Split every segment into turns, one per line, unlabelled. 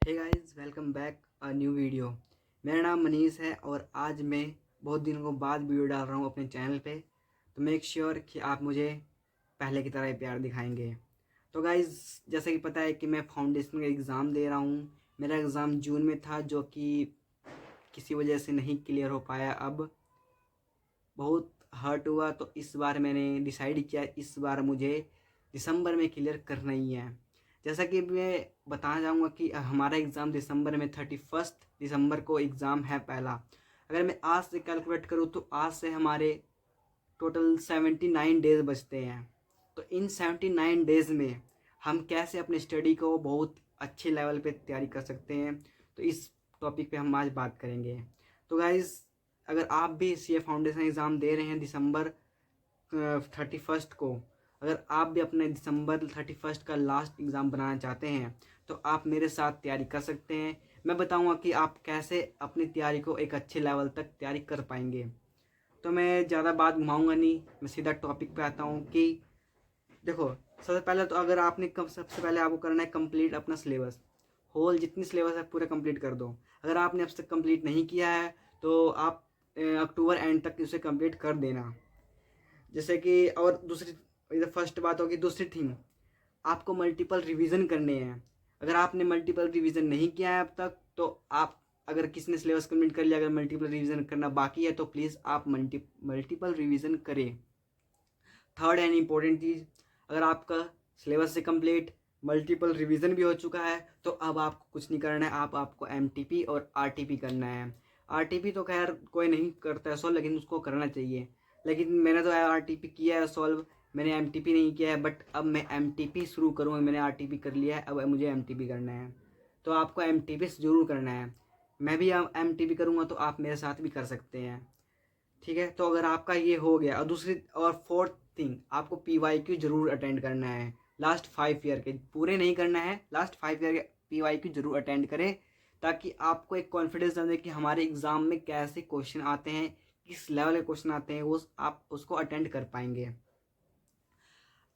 Hey guys, welcome back a new video. मेरा नाम मनीष है और आज मैं बहुत दिनों के बाद वीडियो डाल रहा हूँ अपने चैनल पे। तो मेक श्योर कि आप मुझे पहले की तरह ही प्यार दिखाएंगे। तो गाइस, जैसे कि पता है कि मैं फाउंडेशन का एग्ज़ाम दे रहा हूँ। मेरा एग्ज़ाम जून में था जो कि किसी वजह से नहीं क्लियर हो पाया। अब बहुत हर्ट हुआ, तो इस बार मैंने डिसाइड किया इस बार मुझे दिसंबर में क्लियर करना ही है। जैसा कि मैं बताना चाहूँगा कि हमारा एग्ज़ाम दिसंबर में 31 दिसंबर को एग्ज़ाम है पहला। अगर मैं आज से कैलकुलेट करूँ तो आज से हमारे टोटल 79 डेज़ बचते हैं। तो इन 79 डेज़ में हम कैसे अपने स्टडी को बहुत अच्छे लेवल पे तैयारी कर सकते हैं, तो इस टॉपिक पे हम आज बात करेंगे। तो गाइज़, अगर आप भी सी ए फाउंडेशन एग्ज़ाम दे रहे हैं दिसंबर 31 को, अगर आप भी अपने दिसंबर 31 का लास्ट एग्ज़ाम बनाना चाहते हैं तो आप मेरे साथ तैयारी कर सकते हैं। मैं बताऊंगा कि आप कैसे अपनी तैयारी को एक अच्छे लेवल तक तैयारी कर पाएंगे। तो मैं ज़्यादा बात घुमाऊंगा नहीं, मैं सीधा टॉपिक पे आता हूँ कि देखो, सबसे पहले तो अगर आपने सबसे पहले आपको करना है कंप्लीट अपना सिलेबस। होल जितनी सिलेबस है पूरा कंप्लीट कर दो। अगर आपने अब तक कंप्लीट नहीं किया है तो आप अक्टूबर एंड तक उसे कंप्लीट कर देना। जैसे कि और दूसरी, इधर फर्स्ट बात होगी। दूसरी थिंग, आपको मल्टीपल रिवीजन करने हैं। अगर आपने मल्टीपल रिवीजन नहीं किया है अब तक तो आप, अगर किसी ने सिलेबस कंप्लीट कर लिया, अगर मल्टीपल रिवीजन करना बाकी है तो प्लीज़ आप मल्टीपल रिवीजन करें। थर्ड एंड इम्पोर्टेंट चीज़, अगर आपका सिलेबस से कंप्लीट मल्टीपल रिवीजन भी हो चुका है तो अब आपको कुछ नहीं करना है, आपको एमटीपी और आरटीपी करना है। आरटीपी तो खैर कोई नहीं करता है सॉल्व, लेकिन उसको करना चाहिए। लेकिन मैंने तो आरटीपी किया है सॉल्व, मैंने एमटीपी नहीं किया है। बट अब मैं एमटीपी शुरू करूँगा। मैंने आरटीपी कर लिया है, अब मुझे एमटीपी करना है। तो आपको एमटीपी ज़रूर करना है। मैं भी एमटीपी करूँगा तो आप मेरे साथ भी कर सकते हैं। ठीक है, तो अगर आपका ये हो गया, और दूसरी और फोर्थ थिंग, आपको पीवाईक्यू जरूर अटेंड करना है। लास्ट 5 ईयर के पूरे नहीं करना है, लास्ट 5 ईयर के पीवाईक्यू जरूर अटेंड करें, ताकि आपको एक कॉन्फिडेंस आ जाए कि हमारे एग्जाम में कैसे क्वेश्चन आते हैं, किस लेवल के क्वेश्चन आते हैं, वो आप उसको अटेंड कर पाएंगे।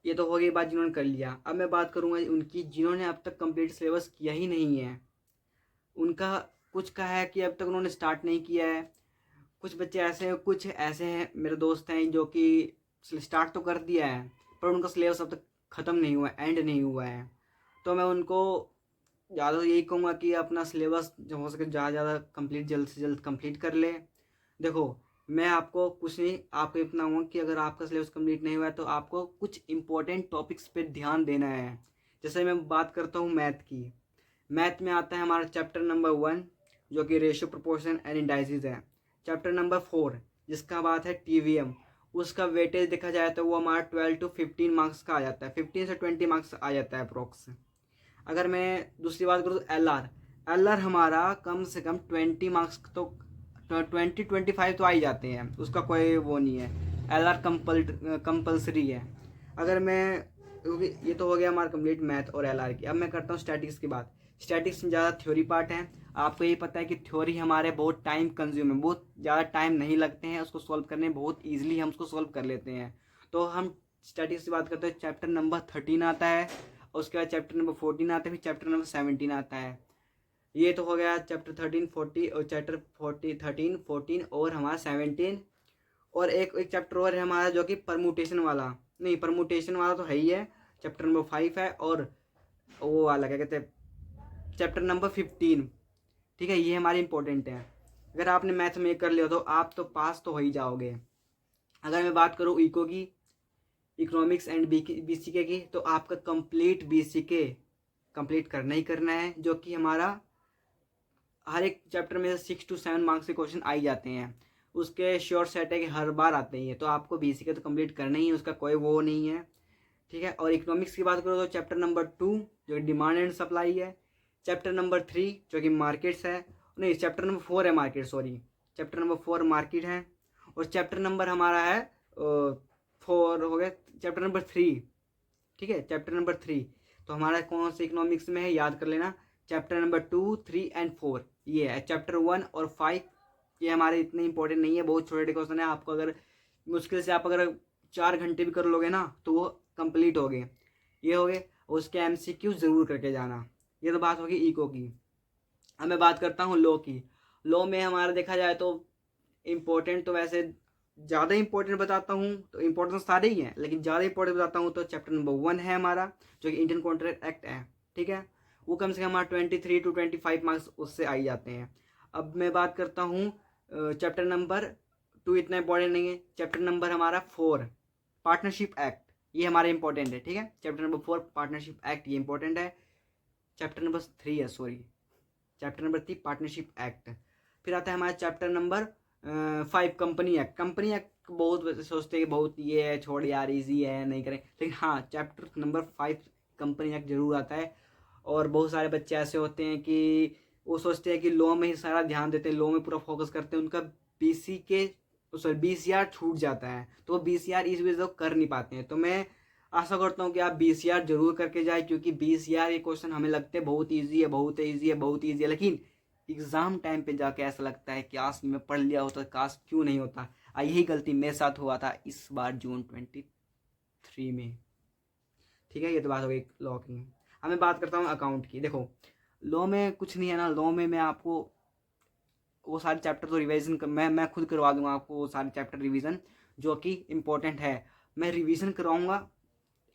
ये तो हो गई बात जिन्होंने कर लिया। अब मैं बात करूंगा उनकी जिन्होंने अब तक कंप्लीट सिलेबस किया ही नहीं है। उनका कुछ का है कि अब तक उन्होंने स्टार्ट नहीं किया है। कुछ बच्चे ऐसे हैं, कुछ ऐसे हैं मेरे दोस्त हैं जो कि स्टार्ट तो कर दिया है पर उनका सिलेबस अब तक ख़त्म नहीं हुआ है, एंड नहीं हुआ है। तो मैं उनको ज़्यादा यही कहूँगा कि अपना सिलेबस जो हो सके ज़्यादा ज़्यादा कंप्लीट, जल्द से जल्द कंप्लीट कर ले। देखो, मैं आपको कुछ नहीं, आपको इतना हूँ कि अगर आपका सिलेबस कंप्लीट नहीं हुआ है तो आपको कुछ इंपॉर्टेंट टॉपिक्स पे ध्यान देना है। जैसे मैं बात करता हूँ मैथ की। मैथ में आता है हमारा चैप्टर नंबर 1 जो कि रेशियो प्रोपोर्शन एंड इंडाइसिस है। चैप्टर नंबर 4 जिसका बात है टीवीएम, उसका वेटेज देखा जाए तो वो हमारा 12 to 15 मार्क्स का आ जाता है, 15 से 20 मार्क्स आ जाता है अप्रोक्स। अगर मैं दूसरी बात करूँ तो एल आर हमारा कम से कम 20 मार्क्स तो 20-25 तो आ ही जाते हैं, उसका कोई वो नहीं है। एल आर कंपल्सरी है। अगर मैं, क्योंकि ये तो हो गया हमारा कंप्लीट मैथ और एल आर की। अब मैं करता हूँ स्टैटिक्स की बात। स्टैटिक्स में ज़्यादा थ्योरी पार्ट है। आपको यही पता है कि थ्योरी हमारे बहुत टाइम कंज्यूम है, बहुत ज़्यादा टाइम नहीं लगते हैं उसको सॉल्व करने में, बहुत ईजिली हम उसको सॉल्व कर लेते हैं। तो हम स्टैटिक्स की बात करते हैं, चैप्टर नंबर 13 आता है, उसके बाद चैप्टर नंबर 14 आता है, फिर चैप्टर नंबर 17 आता है। ये तो हो गया चैप्टर 13-40, और चैप्टर 13-14 और हमारा 17। और एक एक चैप्टर और है हमारा जो कि परमुटेशन वाला, नहीं परमुटेशन वाला तो है ही है, चैप्टर नंबर 5 है। और वो वाला क्या कहते हैं, चैप्टर नंबर 15। ठीक है, ये हमारे इंपॉर्टेंट है। अगर आपने मैथ में कर लिया तो आप तो पास तो हो ही जाओगे। अगर मैं बात करूँ इको की, इकोनॉमिक्स एंड बीसीके की, तो आपका कंप्लीट बीसीके कंप्लीट करना ही करना है, जो कि हमारा हर एक चैप्टर में 6 to 7 मार्क्स के क्वेश्चन आ ही जाते हैं। उसके श्योर सेट है कि हर बार आते ही है, तो आपको बीसीके तो कंप्लीट करना ही है, उसका कोई वो नहीं है। ठीक है, और इकोनॉमिक्स की बात करो तो चैप्टर नंबर 2 जो कि डिमांड एंड सप्लाई है, चैप्टर नंबर 3 जो कि मार्केट्स है, नहीं चैप्टर नंबर 4 है market, sorry chapter number 4 market है। और चैप्टर नंबर हमारा है 4 हो गया, चैप्टर नंबर 3। ठीक है, चैप्टर नंबर 3 तो हमारा कौन से इकोनॉमिक्स में है याद कर लेना। चैप्टर नंबर 2, 3 एंड 4 ये है। चैप्टर 1 और 5 ये हमारे इतने इंपॉर्टेंट नहीं है, बहुत छोटे क्वेश्चन है। आपको अगर मुश्किल से आप अगर 4 घंटे भी कर लोगे ना तो वो कंप्लीट हो गए, ये हो गए। उसके एमसीक्यू जरूर करके जाना। ये तो बात होगी इको की। अब मैं बात करता हूँ लॉ की। लॉ में हमारा देखा जाए तो इम्पोर्टेंट तो वैसे ज़्यादा इंपॉर्टेंट बताता हूँ तो इम्पोर्टेंट सारे ही हैं, लेकिन ज़्यादा इंपॉर्टेंट बताता हूँ तो चैप्टर नंबर 1 है हमारा, जो कि इंडियन कॉन्ट्रैक्ट एक्ट है। ठीक है, वो कम से कम हमारा 23 to 25 मार्क्स उससे आ ही जाते हैं। अब मैं बात करता हूँ चैप्टर नंबर 2, इतना इंपॉर्टेंट नहीं है। चैप्टर नंबर हमारा 4 पार्टनरशिप एक्ट, ये हमारा इंपॉर्टेंट है। ठीक है, चैप्टर नंबर 4 पार्टनरशिप एक्ट ये इंपॉर्टेंट है। चैप्टर नंबर 3 है, sorry, chapter number 3 partnership act. फिर आता है हमारा chapter number 5 company act. Company act बहुत सोचते हैं बहुत ये है, छोड़ यार इजी है नहीं करें, लेकिन हाँ चैप्टर नंबर 5 कंपनी एक्ट जरूर आता है। और बहुत सारे बच्चे ऐसे होते हैं कि वो सोचते हैं कि लॉ में ही सारा ध्यान देते हैं, लॉ में पूरा फोकस करते हैं, उनका बीसी के सॉरी बीसीआर छूट जाता है, तो वो बीसीआर इस वजह से कर नहीं पाते हैं। तो मैं आशा करता हूँ कि आप बीसीआर जरूर करके जाए, क्योंकि बीसीआर के क्वेश्चन हमें लगते हैं बहुत ईजी है, बहुत ईजी है, बहुत ईजी है, लेकिन एग्जाम टाइम पे जाके ऐसा लगता है कि काश मैं पढ़ लिया होता, काश क्यों नहीं होता। यही गलती मेरे साथ हुआ था इस बार जून 23 में। ठीक है, ये तो बात हो गई लॉ की। अब मैं बात करता हूँ अकाउंट की। देखो लॉ में कुछ नहीं है ना, लॉ में मैं आपको वो सारे चैप्टर तो रिवीजन मैं खुद करवा दूंगा आपको, वो सारे चैप्टर रिवीजन जो कि इम्पोर्टेंट है मैं रिवीजन करवाऊंगा।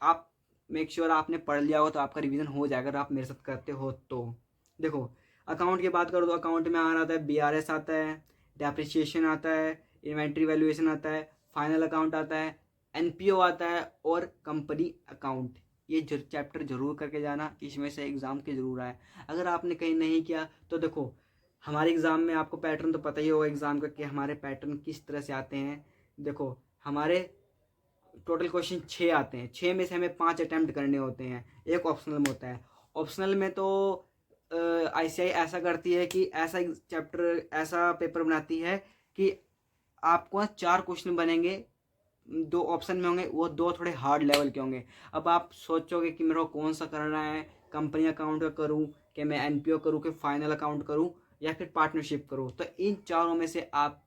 आप मेक श्योर आपने पढ़ लिया हो तो आपका रिवीजन हो जाएगा, अगर आप मेरे साथ करते हो तो। देखो अकाउंट की बात करो तो अकाउंट में आ रहा है बीआरएस आता है, डेप्रिसिएशन आता है, इन्वेंट्री वैल्यूएशन आता है, फाइनल अकाउंट आता है, एनपीओ आता है और कंपनी अकाउंट। ये चैप्टर जरूर करके जाना, इसमें से एग्जाम के जरूर आए। अगर आपने कहीं नहीं किया तो देखो हमारे एग्ज़ाम में आपको पैटर्न तो पता ही होगा एग्ज़ाम का कि हमारे पैटर्न किस तरह से आते हैं। देखो हमारे टोटल क्वेश्चन 6 आते हैं, 6 में से हमें 5 अटैम्प्ट करने होते हैं, एक ऑप्शनल में होता है। ऑप्शनल में तो आईसीआई ऐसा करती है कि ऐसा चैप्टर ऐसा पेपर बनाती है कि आपको 4 क्वेश्चन बनेंगे, 2 ऑप्शन में होंगे, वो 2 थोड़े हार्ड लेवल के होंगे। अब आप सोचोगे कि मेरे को कौन सा करना है, कंपनी अकाउंट का करूँ कि मैं एनपीओ करूँ कि फाइनल अकाउंट करूँ या फिर पार्टनरशिप करूँ, तो इन चारों में से आप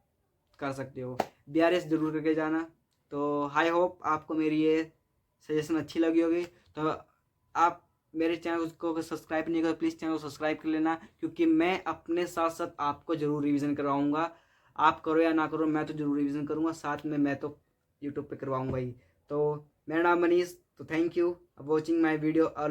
कर सकते हो। बीआरएस जरूर करके जाना। तो आई होप आपको मेरी ये सजेशन अच्छी लगी होगी। तो आप मेरे चैनल को सब्सक्राइब नहीं करो, प्लीज़ चैनल को सब्सक्राइब कर लेना, क्योंकि मैं अपने साथ साथ आपको ज़रूर रिवीजन करवाऊँगा। आप करो या ना करो, मैं तो ज़रूर रिवीजन करूँगा, साथ में मैं तो यूट्यूब पे करवाऊँगा ही। तो मेरा नाम मनीष, तो thank you for watching my video. और